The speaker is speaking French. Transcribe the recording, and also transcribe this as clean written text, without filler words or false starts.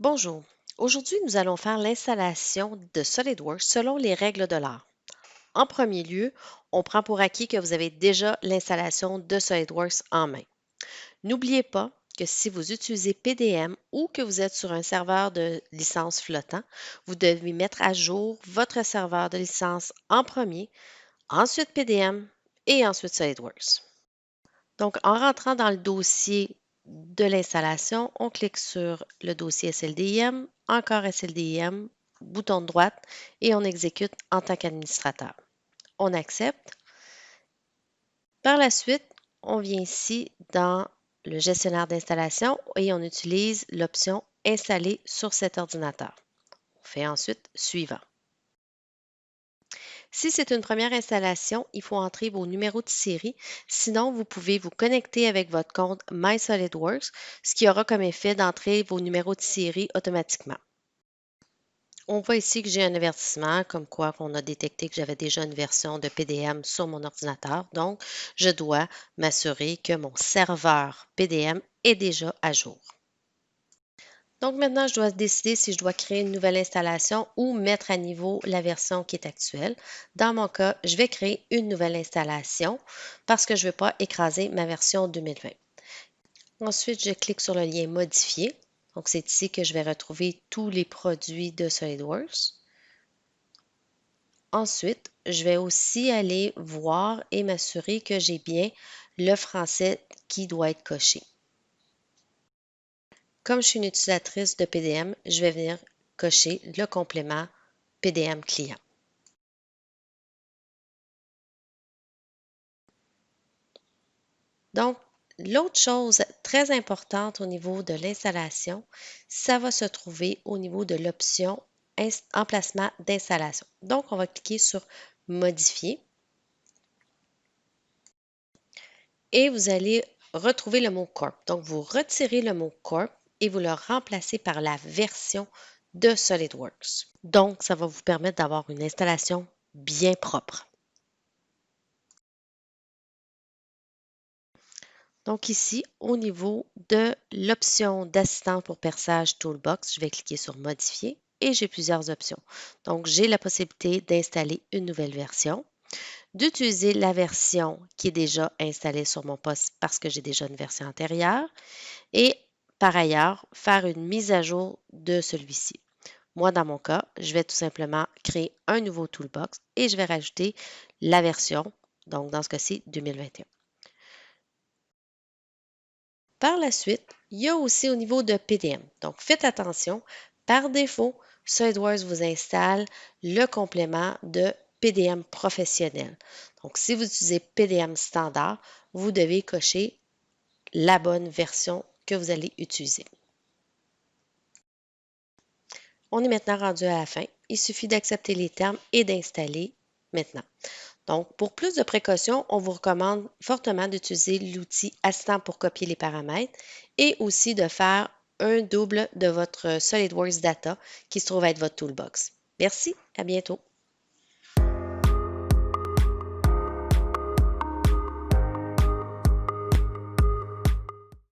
Bonjour. Aujourd'hui, nous allons faire l'installation de SolidWorks selon les règles de l'art. En premier lieu, on prend pour acquis que vous avez déjà l'installation de SolidWorks en main. N'oubliez pas que si vous utilisez PDM ou que vous êtes sur un serveur de licence flottant, vous devez mettre à jour votre serveur de licence en premier, ensuite PDM et ensuite SolidWorks. Donc, en rentrant dans le dossier de l'installation, on clique sur le dossier SLDIM, encore SLDIM, bouton de droite et on exécute en tant qu'administrateur. On accepte. Par la suite, on vient ici dans le gestionnaire d'installation et on utilise l'option Installer sur cet ordinateur. On fait ensuite Suivant. Si c'est une première installation, il faut entrer vos numéros de série. Sinon, vous pouvez vous connecter avec votre compte MySolidWorks, ce qui aura comme effet d'entrer vos numéros de série automatiquement. On voit ici que j'ai un avertissement comme quoi on a détecté que j'avais déjà une version de PDM sur mon ordinateur. Donc, je dois m'assurer que mon serveur PDM est déjà à jour. Donc maintenant, je dois décider si je dois créer une nouvelle installation ou mettre à niveau la version qui est actuelle. Dans mon cas, je vais créer une nouvelle installation parce que je ne veux pas écraser ma version 2020. Ensuite, je clique sur le lien Modifier. Donc, c'est ici que je vais retrouver tous les produits de SolidWorks. Ensuite, je vais aussi aller voir et m'assurer que j'ai bien le français qui doit être coché. Comme je suis une utilisatrice de PDM, je vais venir cocher le complément PDM client. Donc, l'autre chose très importante au niveau de l'installation, ça va se trouver au niveau de l'option Emplacement d'installation. Donc, on va cliquer sur Modifier et vous allez retrouver le mot Corp. Donc, vous retirez le mot Corp et vous le remplacez par la version de SolidWorks. Donc, ça va vous permettre d'avoir une installation bien propre. Donc ici, au niveau de l'option d'assistant pour perçage Toolbox, je vais cliquer sur Modifier et j'ai plusieurs options. Donc, j'ai la possibilité d'installer une nouvelle version, d'utiliser la version qui est déjà installée sur mon poste parce que j'ai déjà une version antérieure et par ailleurs, faire une mise à jour de celui-ci. Moi, dans mon cas, je vais tout simplement créer un nouveau Toolbox et je vais rajouter la version, donc dans ce cas-ci, 2021. Par la suite, il y a aussi au niveau de PDM. Donc, faites attention. Par défaut, SolidWorks vous installe le complément de PDM professionnel. Donc, si vous utilisez PDM standard, vous devez cocher la bonne version que vous allez utiliser. On est maintenant rendu à la fin. Il suffit d'accepter les termes et d'installer maintenant. Donc, pour plus de précautions, on vous recommande fortement d'utiliser l'outil Assistant pour copier les paramètres et aussi de faire un double de votre SolidWorks Data qui se trouve être votre toolbox. Merci, à bientôt.